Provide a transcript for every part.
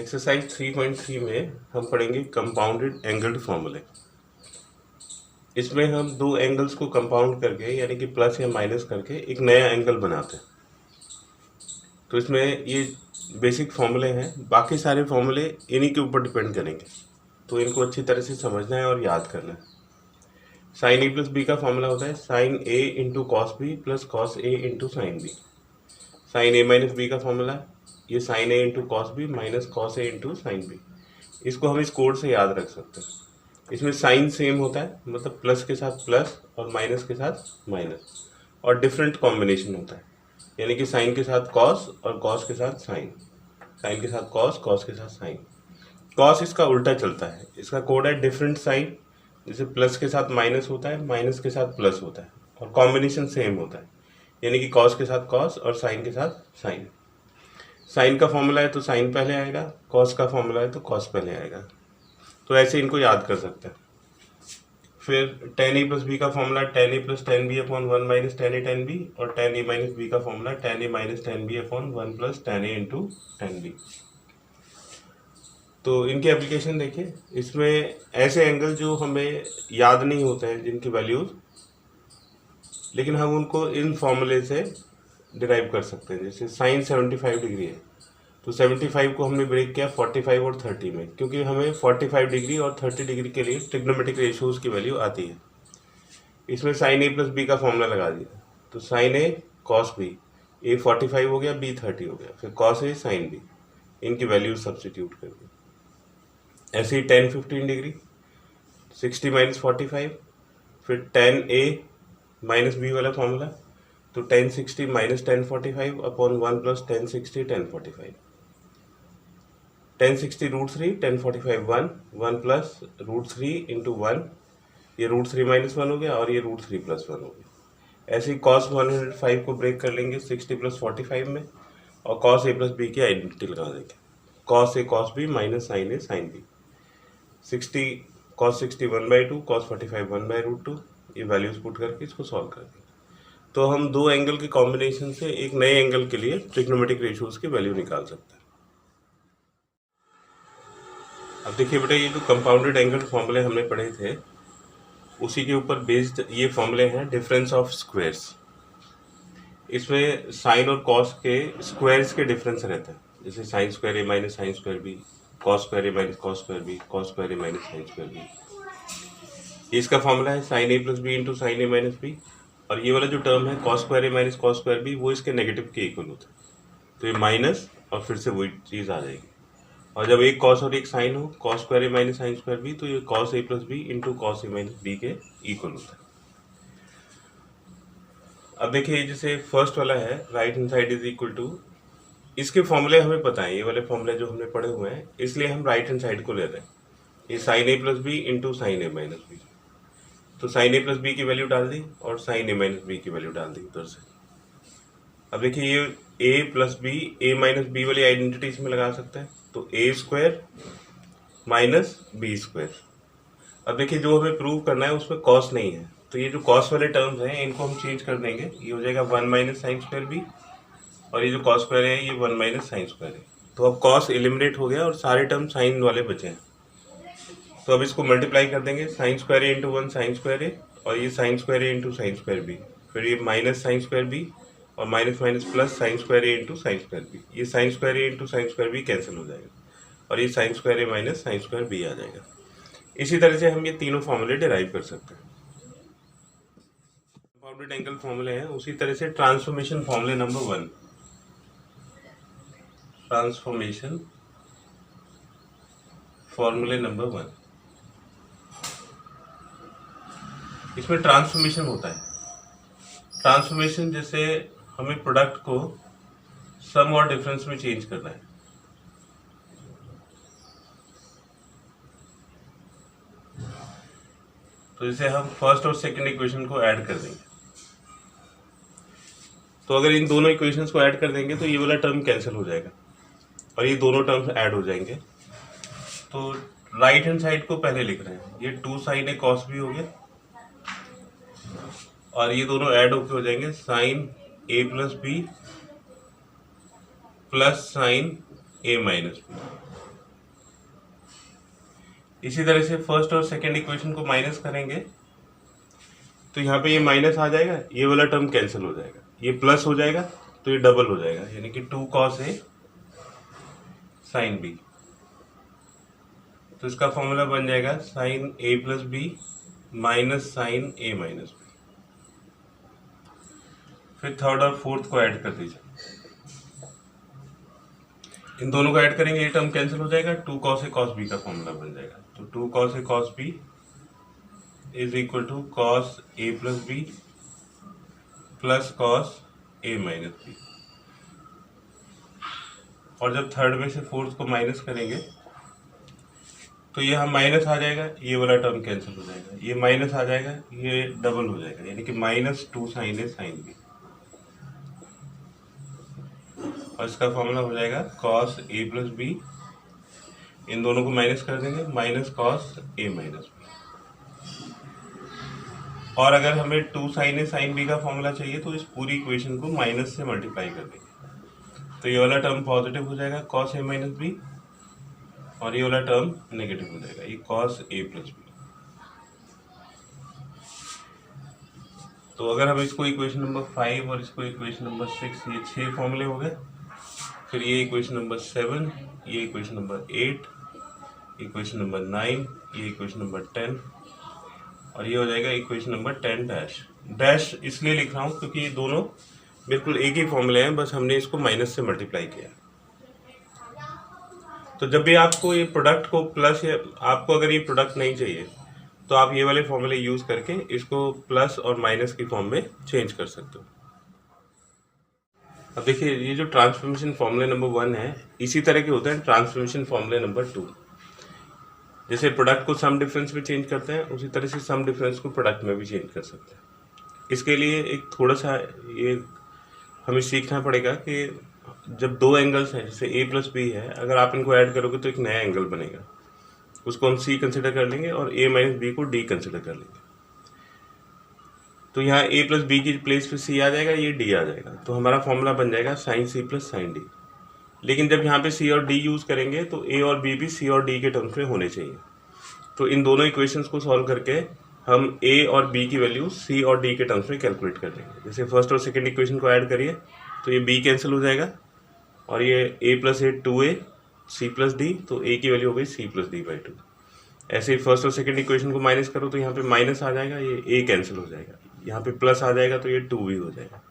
Exercise 3.3 में हम पढ़ेंगे कंपाउंडेड एंगल्ड फॉर्मूले। इसमें हम दो एंगल्स को कंपाउंड करके यानी कि प्लस या माइनस करके एक नया एंगल बनाते हैं। तो इसमें ये बेसिक फॉर्मूले हैं, बाकी सारे फॉर्मूले इन्हीं के ऊपर डिपेंड करेंगे, तो इनको अच्छी तरह से समझना है और याद करना है। साइन ए प्लस बी का फॉर्मूला होता है sine A into cos B plus cos A into sine B. Sine A minus B का फॉर्मूला है ये sine A into cos B minus cos A into sine B. इसको हम इस code से याद रख सकते हैं। इसमें साइन सेम होता है, मतलब प्लस के साथ प्लस और माइनस के साथ माइनस, और डिफरेंट कॉम्बिनेशन होता है, यानी कि साइन के साथ कॉस और कॉस के साथ साइन, साइन के साथ कॉस, कॉस के साथ साइन। कॉस इसका उल्टा चलता है, इसका कोड है डिफरेंट साइन, जैसे प्लस के साथ माइनस होता है, माइनस के साथ प्लस होता है, और कॉम्बिनेशन सेम होता है, यानी कि कॉस के साथ कॉस और साइन के साथ साइन। साइन का फॉर्मूला है तो साइन पहले आएगा, कॉस का फॉर्मूला है तो कॉस पहले आएगा। तो ऐसे इनको याद कर सकते हैं। फिर टेन ए प्लस बी का formula tan A plus tan B upon one minus tan A tan B, और टेन ए माइनस बी का formula tan A minus tan B upon one plus tan A into tan B. तो इनकी application देखिए। इसमें ऐसे angle जो हमें याद नहीं होते हैं जिनकी वैल्यूज, लेकिन हम उनको इन फॉर्मूले से डिराइव कर सकते हैं। जैसे साइन 75 डिग्री है तो 75 को हमने ब्रेक किया 45 और 30 में, क्योंकि हमें 45 डिग्री और 30 डिग्री के लिए ट्रिग्नोमेट्रिक रेशियोज की वैल्यू आती है। इसमें साइन ए प्लस बी का फॉर्मूला लगा दिया, तो साइन ए कॉस बी, ए 45 हो गया, बी 30 हो गया, फिर कॉस ए साइन बी, इनकी वैल्यू सब्सटीट्यूट कर दी। ऐसे ही 10 15 डिग्री 60 माइनस 45, फिर 10 ए माइनस बी वाला फॉर्मूला, तो 10 60 minus 10 45 upon 1 plus 10 60 10 45। 10 60 root 3, 10 45 1, 1 plus root 3 into 1, ये रूट 3 माइनस 1 हो गया, और ये रूट 3 प्लस 1 हो गया। ऐसे ही कॉस 105 को ब्रेक कर लेंगे 60 प्लस 45 में, और कॉस ए प्लस बी की आइडेंटिटी लगा देंगे, cos A cos B minus sign A sine B. 60 cos 60 1/2, cos 45 1/√2, ये वैल्यूज पुट करके इसको सॉल्व कर देंगे। तो हम दो एंगल के कॉम्बिनेशन से एक नए एंगल के लिए ट्रिग्नोमेट्रिक रेशियोज की वैल्यू निकाल सकते हैं। अब देखिए बेटा, ये जो कंपाउंडेड एंगल फॉर्मूले हमने पढ़े थे उसी के ऊपर बेस्ड ये फॉर्मूले हैं डिफरेंस ऑफ स्क्वायर्स। इसमें साइन और कॉस के स्क्वायर्स के डिफरेंस रहते हैं, जैसे sine square A minus sine square B, cos square A minus cos square B, cos square A minus sine square B. इसका फॉर्मूला है sine A plus B into sine A minus B, और ये वाला जो term है cos square A minus cos square B, वो इसके negative के इक्वल होता है, तो ये माइनस और फिर से वही चीज़ आ जाएगी। और जब एक कॉस और एक साइन हो, cos square A minus sine square B, तो ये cos A plus B into cos A minus B के इक्वल होता है। अब देखिए, जैसे फर्स्ट वाला है right hand side is equal to, इसके फॉर्मूले हमें पता है, ये वाले फॉर्मूले जो हमने पढ़े हुए हैं, इसलिए हम राइट हैंड साइड को ले रहे हैं। ये sine A plus B into sine A minus B, तो साइन ए प्लस बी की वैल्यू डाल दी और साइन ए माइनस बी की वैल्यू डाल दी उधर से। अब देखिए, ये ए प्लस बी, ए माइनस बी वाली आइडेंटिटी इसमें लगा सकते हैं, तो ए स्क्वायर माइनस बी स्क्वायर। अब देखिए, जो हमें प्रूव करना है उसमें कॉस नहीं है, तो ये जो कॉस वाले टर्म्स हैं इनको हम चेंज कर देंगे, ये हो जाएगा 1 माइनस साइन स्क्वायर बी, और ये जो कॉस स्क्वायर है ये 1 माइनस साइन स्क्वायर है। तो अब कॉस एलिमिनेट हो गया और सारे टर्म साइन वाले बचे हैं, तो अब इसको मल्टीप्लाई कर देंगे, sine square A into 1 sine square A, और ये sine square A into sine square B, फिर ये माइनस साइन स्क्वायर बी, और minus minus plus sine square A into sine square B. ये sine square A into sine square B cancel हो जाएगा, और ये sine square A minus sine square B आ जाएगा। इसी तरह से हम ये तीनों फॉर्मूले डिराइव कर सकते हैं। कंपाउंडेड एंगल फॉर्मूले हैं, उसी तरह से ट्रांसफॉर्मेशन फॉर्मूले नंबर 1, ट्रांसफॉर्मेशन फॉर्मूले नंबर 1। इसमें ट्रांसफॉर्मेशन होता है। ट्रांसफॉर्मेशन जैसे हमें प्रोडक्ट को सम और डिफरेंस में चेंज करना है, तो जैसे हम फर्स्ट और सेकंड इक्वेशन को ऐड कर देंगे, तो अगर इन दोनों इक्वेशंस को ऐड कर देंगे तो ये वाला टर्म कैंसिल हो जाएगा और ये दोनों टर्म्स ऐड हो जाएंगे। तो राइट हैंड साइड को पहले लिख रहे हैं, ये 2 साइन ए कॉस बी हो गया, और ये दोनों ऐड होके हो जाएंगे sign A plus B plus sign A minus B. इसी तरह से फर्स्ट और सेकेंड इक्वेशन को माइनस करेंगे तो यहाँ पे ये माइनस आ जाएगा, ये वाला टर्म कैंसिल हो जाएगा, ये प्लस हो जाएगा तो ये डबल हो जाएगा, यानी कि 2 cos A साइन B। तो इसका फॉर्मूला बन जाएगा sine A plus B minus sine A minus B। फिर थर्ड और फोर्थ को ऐड कर दीजिए, इन दोनों को ऐड करेंगे, ये टर्म कैंसिल हो जाएगा, 2 cos A cos B का फॉर्मूला बन जाएगा। तो 2 cos A cos B is equal to cos A plus B plus cos A minus B। और जब थर्ड में से फोर्थ को माइनस करेंगे तो ये हम माइनस आ जाएगा, ये वाला टर्म कैंसिल हो जाएगा, ये माइनस आ जाएगा, ये डबल हो जाएगा, यानी कि -2 sin A sin B। और इसका फॉर्मूला हो जाएगा cos A प्लस B, इन दोनों को माइनस कर देंगे, minus cos A minus B। और अगर हमें 2 sin A sin B का फॉर्मूला चाहिए तो इस पूरी इक्वेशन को माइनस से मल्टीप्लाई कर देंगे, तो ये वाला टर्म पॉजिटिव हो जाएगा cos A माइनस B, और ये वाला टर्म नेगेटिव हो जाएगा, ये cos A प्लस B। तो अगर हम इसको इक्वेशन नंबर 5 और इसको इक्वेशन नंबर 6, ये 6 फॉर्मूले हो गए। फिर ये इक्वेशन नंबर 7, ये इक्वेशन नंबर 8, इक्वेशन नंबर 9, ये इक्वेशन नंबर 10, और ये हो जाएगा इक्वेशन नंबर 10 डैश। डैश इसलिए लिख रहा हूँ क्योंकि ये दोनों बिल्कुल एक ही फॉर्मूले हैं, बस हमने इसको माइनस से मल्टीप्लाई किया। तो जब भी आपको ये प्रोडक्ट को प्लस, या आपको अगर ये प्रोडक्ट नहीं चाहिए तो आप ये वाले फॉर्मूले यूज़ करके इसको प्लस और माइनस की फॉर्म में चेंज कर सकते हो। अब देखिए, ये जो ट्रांसफॉर्मेशन फॉर्मूले नंबर 1 है, इसी तरह के होते हैं ट्रांसफॉर्मेशन फॉर्मूले नंबर 2। जैसे प्रोडक्ट को सम डिफरेंस में चेंज करते हैं, उसी तरह से सम डिफरेंस को प्रोडक्ट में भी चेंज कर सकते हैं। इसके लिए एक थोड़ा सा ये हमें सीखना पड़ेगा कि जब दो एंगल्स हैं, जैसे A प्लस B है, अगर आप इनको ऐड करोगे तो एक नया एंगल बनेगा, उसको हम C कंसिडर कर लेंगे और A माइनस B को D कंसिडर कर लेंगे। तो यहाँ A प्लस B की प्लेस पे C आ जाएगा, ये D आ जाएगा, तो हमारा फॉर्मूला बन जाएगा sine C plus sine D। लेकिन जब यहाँ पे C और D यूज़ करेंगे तो A और B भी C और D के टर्म्स में होने चाहिए। तो इन दोनों इक्वेशंस को सॉल्व करके हम A और B की वैल्यू C और D के टर्म्स में कैलकुलेट कर देंगे। जैसे फर्स्ट और सेकेंड इक्वेशन को ऐड करिए तो ये B कैंसिल हो जाएगा, और ये A plus A 2A C plus D, तो A की वैल्यू हो गई C प्लस D बाई 2। ऐसे ही फर्स्ट और सेकेंड इक्वेशन को माइनस करो तो यहाँ पे माइनस आ जाएगा, ये A कैंसिल हो जाएगा, यहाँ पे प्लस आ जाएगा तो ये 2 भी हो जाएगा,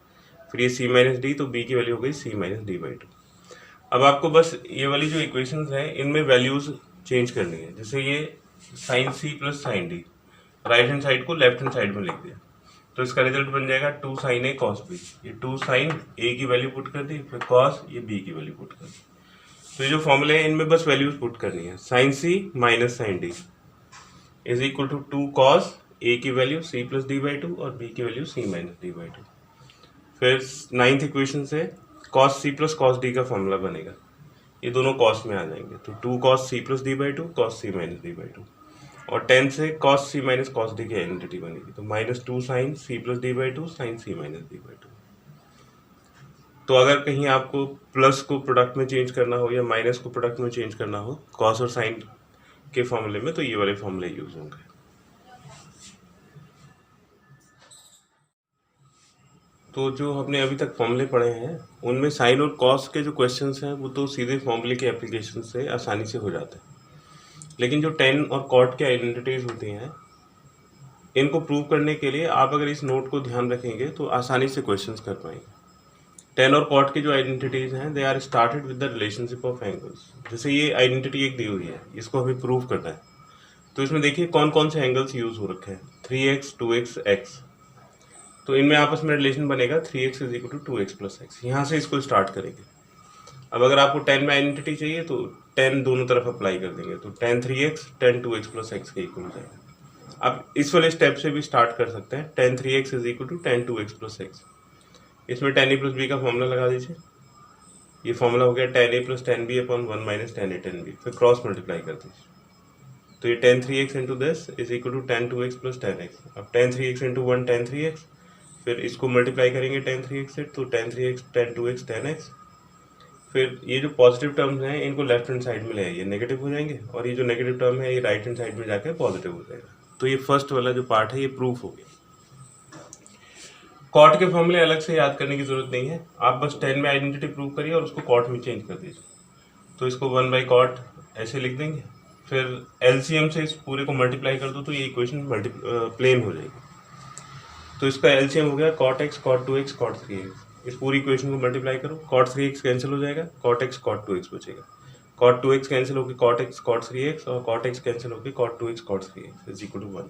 फिर ये C माइनस D, तो B की वैल्यू हो गई C माइनस D बाई 2। अब आपको बस ये वाली जो इक्वेशंस हैं इनमें वैल्यूज़ चेंज करनी है। जैसे ये sine C plus sine D, right hand side को लेफ्ट हैंड साइड में लिख दिया, तो इसका रिजल्ट बन जाएगा 2 sin A cos B। ये 2 sin A की वैल्यू पुट कर दी, फिर cos ये B की वैल्यू पुट कर दी। तो ये जो फॉर्मूले हैं इनमें बस वैल्यूज पुट करनी है। Sine C minus sine D is equal to 2 cos A की value C plus D by 2 और B की value C minus D by 2। फिर 9th इक्वेशन से cos C plus cos D का फॉर्मूला बनेगा, ये दोनों cos में आ जाएंगे, तो 2 cos C plus D by 2 cos C minus D by 2। और 10 से cos C minus cos D की आइडेंटिटी बनेगी, तो -2 sin C plus D by 2 sin C minus D by 2। तो अगर कहीं आपको प्लस को प्रोडक्ट में चेंज करना हो या माइनस को प्रोडक्ट में चेंज करना हो cos और sin के फॉर्मूले में, तो ये वाले फॉर्मूले यूज होंगे। तो जो हमने अभी तक फॉर्मूले पढ़े हैं उनमें साइन और कॉस के जो क्वेश्चंस हैं वो तो सीधे फॉर्मूले के एप्लीकेशन से आसानी से हो जाते हैं, लेकिन जो टेन और कॉट के आइडेंटिटीज होती हैं इनको प्रूव करने के लिए आप अगर इस नोट को ध्यान रखेंगे तो आसानी से क्वेश्चंस कर पाएंगे। टेन और कॉट की जो आइडेंटिटीज हैं they are started with the relationship of angles. जैसे ये आइडेंटिटी एक दी हुई है, इसको हमें प्रूव करना है, तो इसमें देखिए कौन कौन से एंगल्स यूज हो रखे हैं, 3x 2x x। तो इनमें आपस में रिलेशन बनेगा 3x is equal to 2x plus x. यहाँ से इसको स्टार्ट करेंगे। अब अगर आपको 10 में आइडेंटिटी चाहिए तो 10 दोनों तरफ अप्लाई कर देंगे, तो 10 3x 10 2x प्लस एक्स के इक्वल हो जाएगा। आप इस वाले स्टेप से भी स्टार्ट कर सकते हैं, 10 3x is equal to 10 2x plus x. इसमें 10a प्लस b का फॉर्मूला लगा दीजिए, ये फॉर्मूला हो गया 10a plus 10b upon 1 minus 10a 10b, फिर क्रॉस मल्टीप्लाई कर दीजिए, तो ये 10 3x into this is equal to 10 2x plus 10x। अब 10 3x इंटू 1 10 3x, फिर इसको मल्टीप्लाई करेंगे 10 3x से, तो 10 3x 10 2x 10x, फिर ये जो पॉजिटिव टर्म्स हैं इनको लेफ्ट हैंड साइड में ले आइए, नेगेटिव हो जाएंगे, और ये जो नेगेटिव टर्म है ये राइट हैंड साइड में जाकर पॉजिटिव हो जाएगा। तो ये फर्स्ट वाला जो पार्ट है ये प्रूफ हो गया। कॉट के फॉर्मूले अलग से याद करने की जरूरत नहीं है, आप बस 10 में आइडेंटिटी प्रूव करिए और उसको कॉट में चेंज कर दीजिए। तो इसको 1/कॉट ऐसे लिख देंगे, फिर एलसीएम से इस पूरे को मल्टीप्लाई कर दो तो ये इक्वेशन प्लेन हो जाएगी। तो इसका एलसीएम हो गया cot x cot 2x cot 3x। इस पूरी इक्वेशन को मल्टीप्लाई करो, cot 3x कैंसिल हो जाएगा, cot x cot 2x बचेगा, cot 2x कैंसिल होकर cot x cot 3x और cot x कैंसिल होकर cot 2x cot 3x is equal to 1।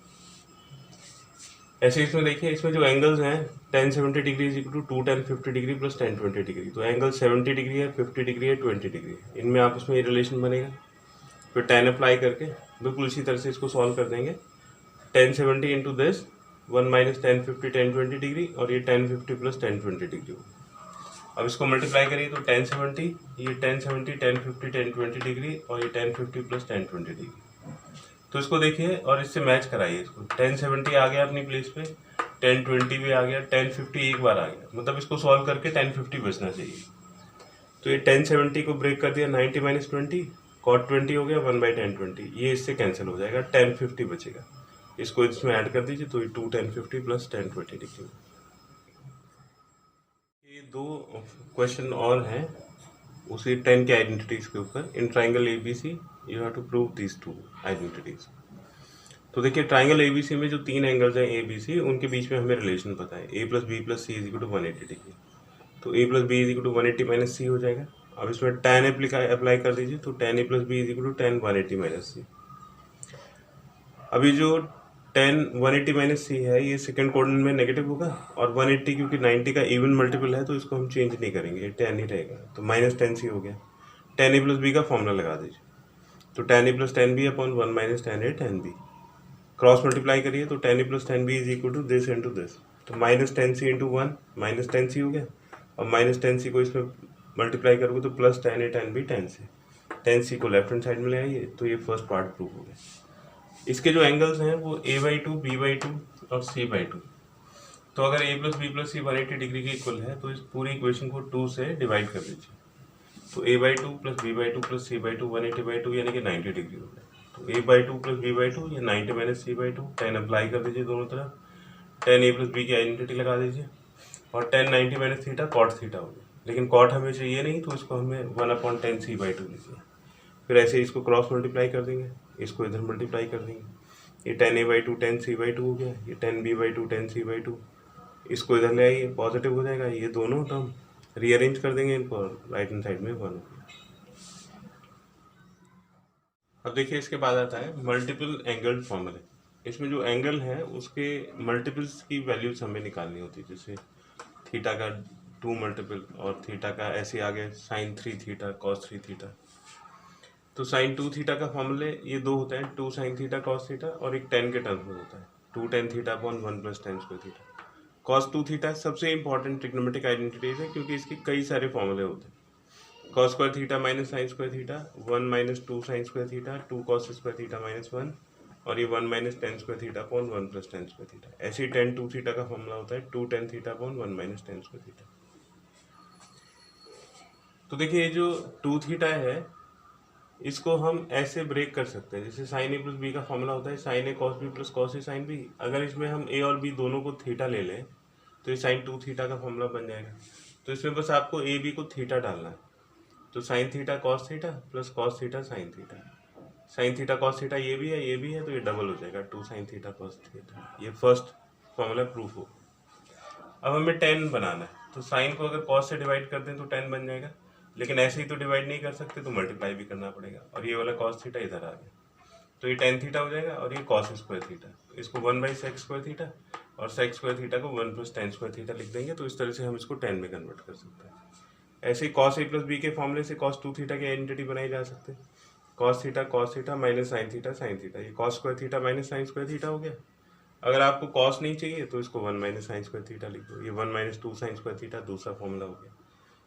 ऐसे इसमें देखिए, इसमें जो एंगल्स हैं tan 70 degree is equal to 2 tan 50 degree plus tan 20 degree. तो एंगल 70 डिग्री है, 50 डिग्री है, 20 डिग्री है, इनमें आपस में ये रिलेशन बनेगा। फिर tan अप्लाई करके बिल्कुल इसी तरह से इसको सॉल्व कर देंगे। tan 70 into this 1 minus tan 50 tan 20 degree और ये tan 50 प्लस tan 20 डिग्री होगा। अब इसको मल्टीप्लाई करिए तो tan 70, ये tan 70 tan 50 tan 20 डिग्री और ये tan 50 प्लस tan 20 डिग्री। तो इसको देखिए और इससे मैच कराइए इसको। tan 70 आ गया अपनी प्लेस पे, tan 20 भी आ गया, tan 50 एक बार आ गया, मतलब इसको सॉल्व करके tan 50 बचना चाहिए। तो ये tan 70 को ब्रेक कर दिया, 90 माइनस 20 cot 20 हो गया 1/tan 20, ये इससे कैंसिल हो जाएगा, tan 50 बचेगा। इसको इसमें ऐड कर दीजिए तो ये 2 tan 50 प्लस tan 20 डिग्री। ये दो क्वेश्चन और हैं उसी 10 के आइडेंटिटीज के ऊपर। In triangle ABC you have to prove these two identities. तो देखिए ट्राइंगल ABC में जो 3 एंगल्स हैं ABC, उनके बीच में हमें रिलेशन पता है, a plus B plus C is equal to 180 degree. तो a plus B is equal to 180 minus C हो जाएगा। अब इसमें tan अप्लाई कर दीजिए तो tan a plus B is equal to tan 180 minus C. अभी जो tan 180 माइनस सी है ये सेकंड कोऑर्डिनेट में नेगेटिव होगा, और 180 क्योंकि 90 का इवन मल्टीपल है तो इसको हम चेंज नहीं करेंगे, ये tan ही रहेगा, तो माइनस tan सी हो गया। tan a प्लस बी का फॉर्मूला लगा दीजिए, तो tan a plus tan b upon 1 minus tan a tan b। Cross multiply करिए तो tan a plus tan b is equal to this into this, तो minus tan c into 1 minus tan c हो गया, और minus tan c को इसमें multiply करोगे तो plus tan a tan b tan c को लेफ्ट हैंड साइड में ले आइए। तो ये फर्स्ट पार्ट प्रूव हो गया। इसके जो एंगल्स हैं वो a/2 b/2 और c/2। तो अगर a plus B plus C 180 डिग्री के इक्वल है तो इस पूरी इक्वेशन को 2 से डिवाइड कर दीजिए। तो a/2 plus b/2 plus c/2 180/2 यानी कि 90 डिग्री हो गया। तो a/2 प्लस b/2 ये 90 माइनस c/2, tan अप्लाई कर दीजिए दोनों तरफ, tan a प्लस बी की आइडेंटिटी लगा दीजिए, और tan 90 minus theta cot theta हो गया। लेकिन cot हमें चाहिए नहीं तो इसको हमें 1/tan c/2 लीजिए। फिर ऐसे इसको क्रॉस मल्टीप्लाई कर देंगे, इसको इधर मल्टीप्लाई कर देंगे, ये tan a/2 tan c/2 हो गया, ये tan b/2 tan c/2, इसको इधर ले आइए पॉजिटिव हो जाएगा, ये दोनों टर्म रीअरेंज कर देंगे इनको, राइट हैंड साइड में 1 हो गया। अब देखिए इसके बाद आता है मल्टीपल एंगल फॉर्मूले। इसमें जो एंगल है उसके मल्टीपल्स की वैल्यूज हमें निकालनी होती है, जैसे थीटा का 2 मल्टीपल और थीटा का ऐसे आगे sin 3 थीटा cos 3 थीटा। तो sin 2 थीटा का फॉर्मूले ये दो होते हैं, 2 sin थीटा cos थीटा, और एक tan के टर्म्स में होता है 2 tan theta upon 1 plus tan square theta. cos 2 theta सबसे इंपॉर्टेंट ट्रिग्नोमेट्रिक आइडेंटिटीज है क्योंकि इसके कई सारे फॉर्मूले होते हैं। cos square theta minus sine square theta, 1 minus 2 sign square theta, 2 cos square theta minus 1, और ये 1 minus tan square theta upon 1 plus tan square theta. ऐसे ही tan 2 थीटा का फॉर्मूला होता है 2 tan theta upon 1 minus tan square theta. तो देखिए ये जो 2 थीटा है इसको हम ऐसे ब्रेक कर सकते हैं, जैसे साइन ए प्लस बी का फॉर्मूला होता है साइन ए कॉस बी प्लस कॉस ए साइन बी। अगर इसमें हम ए और बी दोनों को थीटा ले लें तो ये साइन 2 थीटा का फॉर्मूला बन जाएगा। तो इसमें बस आपको ए बी को थीटा डालना है, तो sine theta cos theta plus cos theta sine theta, sine theta cos theta ये भी है तो ये डबल हो जाएगा 2 साइन थीटा कॉस थीटा। ये फर्स्ट फॉर्मूला प्रूफ हो। अब हमें tan बनाना है, तो साइन को अगर कॉस से डिवाइड कर दें तो tan बन जाएगा, लेकिन ऐसे ही तो डिवाइड नहीं कर सकते तो मल्टीप्लाई भी करना पड़ेगा, और ये वाला cos थीटा इधर आ गया तो ये tan थीटा हो जाएगा, और ये cos स्क्वायर थीटा, इसको 1/sec स्क्वायर थीटा और sec स्क्वायर थीटा को 1 प्लस tan स्क्वायर थीटा लिख देंगे। तो इस तरह से हम इसको tan में कन्वर्ट कर सकते हैं। ऐसे ही cos a प्लस बी के फॉर्मूले से cos 2 थीटा की आइडेंटिटी बनाई जा सकते हैं, cos theta minus sine theta sine theta, ये cos square theta minus sine square theta हो गया। अगर आपको cos नहीं चाहिए तो इसको 1 माइनस साइन स्क्वायर थीटा लिख दो, ये 1 माइनस 2 साइन स्क्वायर थीटा दूसरा फॉर्मूला हो गया।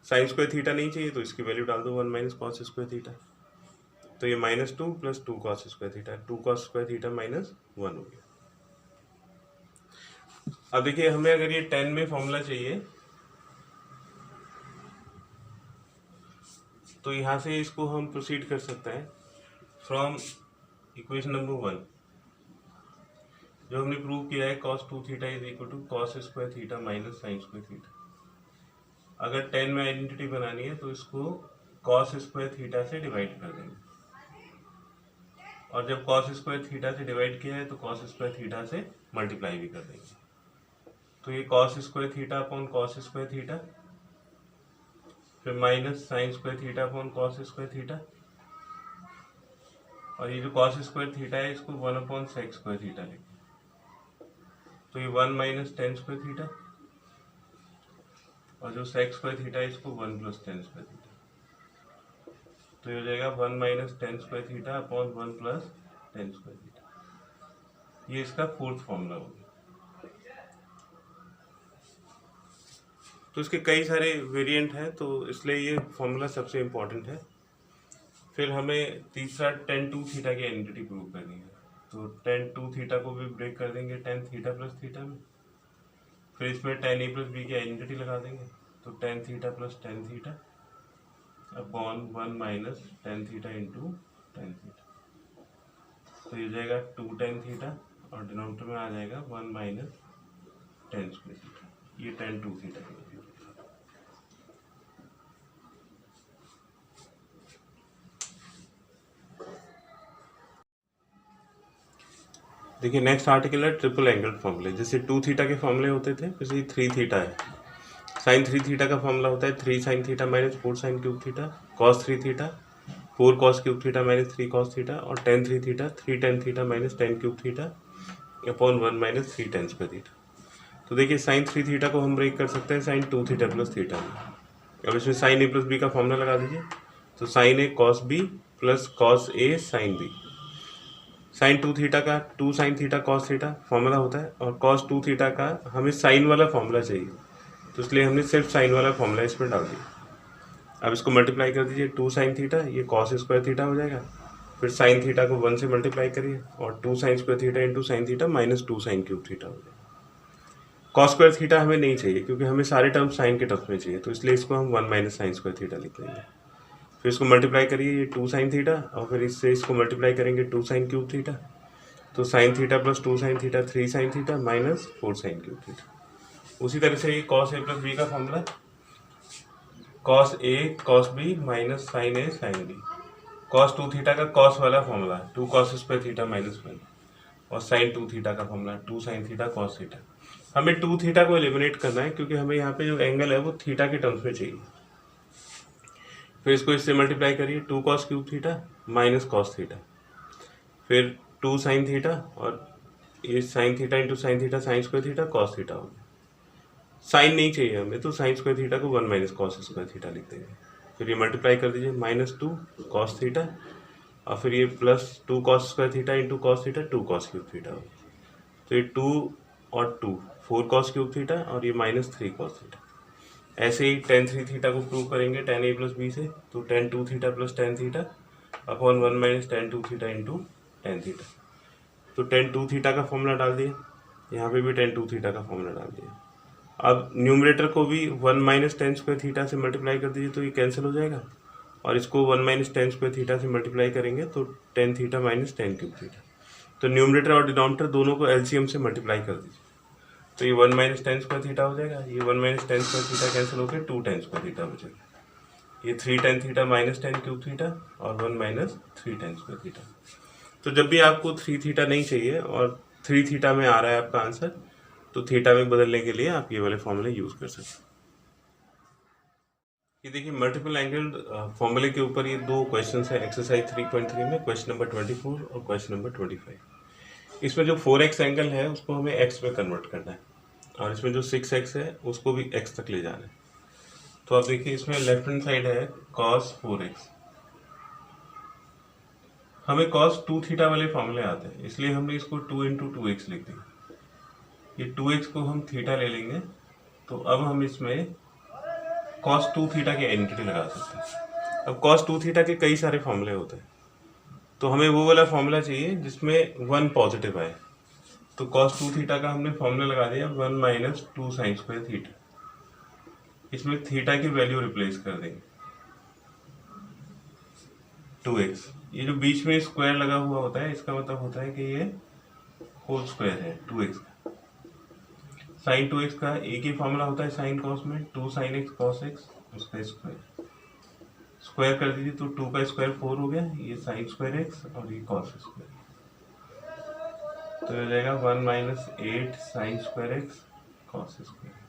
साइन स्क्वायर थीटा नहीं चाहिए तो इसकी वैल्यू डाल दो 1 माइनस कॉस स्क्वायर थीटा, तो ये -2 plus 2 cos square theta, 2 cos square theta minus 1 हो गया। अब देखिए हमें अगर ये tan में फॉर्मूला चाहिए तो यहाँ से इसको हम प्रोसीड कर सकते हैं फ्रॉम इक्वेशन नंबर 1, जो हमने प्रूव किया है cos 2 theta is equal to cos square theta minus sine square theta. अगर 10 में आइडेंटिटी बनानी है तो इसको cos स्क्वायर थीटा से डिवाइड कर देंगे, और जब cos स्क्वायर थीटा से डिवाइड किया है तो cos स्क्वायर थीटा से मल्टीप्लाई भी कर देंगे। तो ये cos square theta upon cos square theta, फिर minus sine square theta upon cos square theta, और ये जो cos स्क्वायर थीटा है इसको 1 अपॉन सेक स्क्वायर थीटा लेंगे। तो ये 1 माइनस टेन स्क्वायर थीटा, और जो सेक स्क्वायर थीटा है इसको 1 प्लस टेन स्क्वायर थीटा। तो ये हो जाएगा 1 minus ten square theta upon 1 plus ten square theta. ये इसका फोर्थ फॉर्मूला होगा। तो इसके कई सारे वेरिएंट हैं, तो इसलिए ये फॉर्मूला सबसे इम्पोर्टेंट है। फिर हमें तीसरा tan 2 थीटा की आइडेंटिटी प्रूव करनी है, तो tan 2 थीटा को भी ब्रेक कर देंगे tan थीटा प्लस थीटा में। फिर इसमें tan a प्लस बी की आइडेंटिटी लगा देंगे, तो tan theta plus tan theta upon 1 minus tan theta into tan theta. तो ये जाएगा 2 tan थीटा, और डिनोमिनेटर में आ जाएगा 1 माइनस tan स्क्वायर थीटा। ये tan 2 थीटा की। देखिए नेक्स्ट आर्टिकल है ट्रिपल एंगल फॉर्मूले। जैसे 2 थीटा के फॉर्मूले होते थे, वैसे 3 थीटा है। साइन 3 थीटा का फॉर्मूला होता है 3 sine theta minus 4 sine cube theta, cos 3 theta 4 cos cube theta minus 3 cos theta, और tan 3 theta 3 tan theta minus tan cube theta upon 1 minus 3 tan square theta. तो देखिए sign 3 theta को हम break कर सकते हैं साइन 2 थीटा प्लस थीटा में। अब इसमें साइन ए प्लस बी का फॉर्मूला लगा दीजिए, तो साइन ए कॉस बी प्लस कॉस ए साइन बी। साइन 2 थीटा का 2 sine theta cos theta formula होता है, और कॉस 2 थीटा का हमें साइन वाला फॉर्मूला चाहिए, तो इसलिए हमने सिर्फ साइन वाला फॉर्मूला इसमें डाल दिया। अब इसको मल्टीप्लाई कर दीजिए, 2 साइन थीटा ये कॉस स्क्वायर थीटा हो जाएगा, फिर साइन थीटा को 1 से मल्टीप्लाई करिए, और 2 sign square theta into sine theta minus 2 sine cube theta हो जाएगा। कॉस स्क्वायर थीटा हमें नहीं चाहिए, क्योंकि हमें सारे टर्म साइन के टर्म्स में चाहिए, तो इसलिए इसको हम 1 माइनस साइन स्क्वायर थीटा लिख देंगे। फिर इसको मल्टीप्लाई करिए, ये 2 साइन थीटा, और फिर इससे इसको मल्टीप्लाई करेंगे 2 साइन क्यूब थीटा, तो sine theta plus 2 sine theta 3 sine theta minus 4 sine cube theta. उसी तरह से ये कॉस ए प्लस बी का formula cos A cos B minus sign A sine B. Cos 2 theta का cos वाला formula 2 cos square theta minus 1, और sign 2 theta का formula 2 sine theta cos theta. हमें 2 थीटा को एलिमिनेट करना है, क्योंकि हमें यहाँ पे जो एंगल है वो थीटा के टर्म्स में चाहिए। फिर इसको इससे मल्टीप्लाई करिए, 2 cos cube theta minus cos theta, फिर 2 साइन थीटा, और ये sine theta into sine theta sine square theta cos theta हो गया। साइन नहीं चाहिए हमें, तो साइन स्क्वायर थीटा को 1 माइनस कॉस स्क्वायर थीटा लिख देंगे। फिर ये मल्टीप्लाई कर दीजिए, माइनस 2 कॉस थीटा, और फिर ये plus 2 cos square theta into cos theta 2 cos cube theta हो गया। तो ये 2 और 2 4 कॉस क्यूब थीटा, और ये माइनस 3 कॉस थीटा। ऐसे ही tan 3 थीटा को प्रूव करेंगे tan a प्लस बी से, तो tan 2 theta plus tan theta upon 1 minus tan 2 theta into tan theta. तो tan 2 थीटा का फॉर्मूला डाल दिया, यहाँ पे भी tan 2 थीटा का फॉर्मूला डाल दिया। अब न्यूमरेटर को भी 1 माइनस tan स्क्वायर थीटा से मल्टीप्लाई कर दीजिए, तो ये कैंसिल हो जाएगा, और इसको 1 माइनस tan स्क्वायर थीटा से मल्टीप्लाई करेंगे तो tan theta minus tan cube theta. तो न्यूमरेटर और डिनोमिनेटर दोनों को एलसीएम से मल्टीप्लाई कर दीजिए, तो ये 1 माइनस tan स्क्वायर थीटा हो जाएगा, ये 1 minus tan square theta cancel होकर 2 tan स्क्वायर थीटा हो जाएगा। ये 3 tan theta minus tan cube theta, और 1 माइनस 3 tan स्क्वायर थीटा। तो जब भी आपको 3 थीटा नहीं चाहिए और 3 थीटा में आ रहा है आपका आंसर, तो थीटा में बदलने के लिए आप ये वाले फॉर्मूले यूज कर सकते हैं। ये देखिए मल्टीपल एंगल फॉर्मूले के ऊपर ये 2 क्वेश्चन है एक्सरसाइज 3.3 में, क्वेश्चन नंबर 24 और क्वेश्चन नंबर 25। इसमें जो 4x एंगल है उसको हमें x में कन्वर्ट करना है, और इसमें जो 6x है उसको भी x तक ले जाना है। तो आप देखिए इसमें लेफ्ट हैंड साइड है cos 4x, हमें cos 2 थीटा वाले फॉर्मूले आते हैं, इसलिए हमने इसको 2 इंटू 2x लिख दिया। ये 2x को हम थीटा ले लेंगे, तो अब हम इसमें cos 2 थीटा की आइडेंटिटी लगा सकते हैं। अब cos 2 थीटा के कई सारे फॉर्मूले होते हैं, तो हमें वो वाला फॉर्मूला चाहिए जिसमें 1 पॉजिटिव आए। तो cos 2 थीटा का हमने फॉर्मूला लगा दिया 1 माइनस 2 साइन स्क्वायर थीटा। इसमें थीटा की वैल्यू रिप्लेस कर देंगे, 2x। ये जो बीच में स्क्वायर लगा हुआ होता है इसका मतलब होता है कि ये होल स्क्वायर है 2x का। साइन 2x का एक ही फॉर्मूला होता है साइन कॉस में, 2 sin x cos x, उसका स्क्वायर। स्क्वायर कर दीजिए तो 2 का स्क्वायर 4 हो गया, ये साइन स्क्वायर x और ये कॉस स्क्वायर, तो हो जाएगा 1 - 8 sine square x cos square.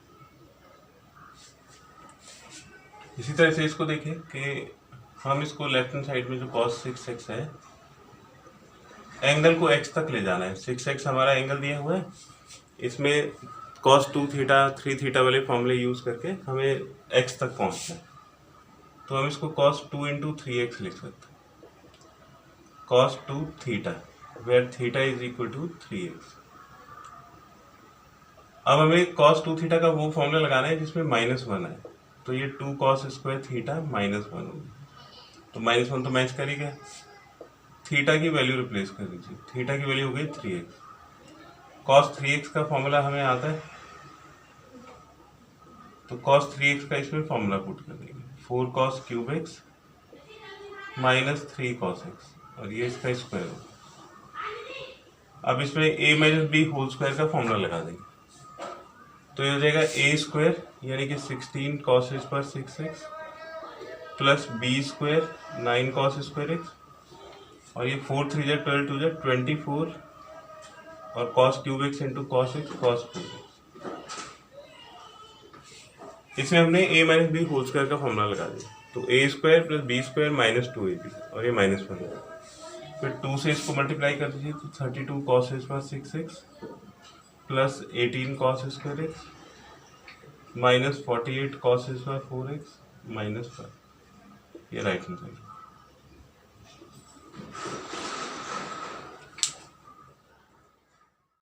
इसी तरह से इसको देखें कि हम इसको लेफ्ट हैंड साइड में जो cos 6x है, एंगल को x तक ले जाना है। 6x हमारा एंगल दिया हुआ है, इसमें cos 2 थीटा 3 थीटा वाले फॉर्मूले यूज़ करके हमें x तक पहुंचना है। तो हम इसको cos 2 × 3x लिख सकते हैं। cos 2 theta where theta is equal to 3x। अब हमें cos 2 थीटा का वो फॉर्मूला लगाना है जिसमें -1 है, तो ये 2 cos स्क्वायर थीटा -1 होगी, तो -1 तो मैच कर ही गया। थीटा की वैल्यू रिप्लेस कर दीजिए, थीटा की वैल्यू हो गई 3x। cos 3x का फॉर्मूला हमें आता है, तो cos 3x का इसमें फॉर्मूला पुट कर देंगे, 4 cos cube x -3 cos x, और ये इसका स्क्वायर होगा। अब इसमें a - b होल स्क्वायर का फॉर्मूला लगा देंगे, तो ये हो जाएगा a स्क्वायर यानी कि 16 cos पर 6x plus b square 9 cos square x, और ये 4 3 जा 12 2 जा 24 और cos cube x into cos x cos cube x। इसमें हमने a - b होल स्क्वायर का फॉर्मूला लगा दिया, तो a square plus b square -2ab और ये -1 होगा। फिर 2 से इसको मल्टीप्लाई कर दीजिए तो 32 cos पर 6x plus 18 cos square x -48 cos पर 4x -5, ये राइट हैंड साइड।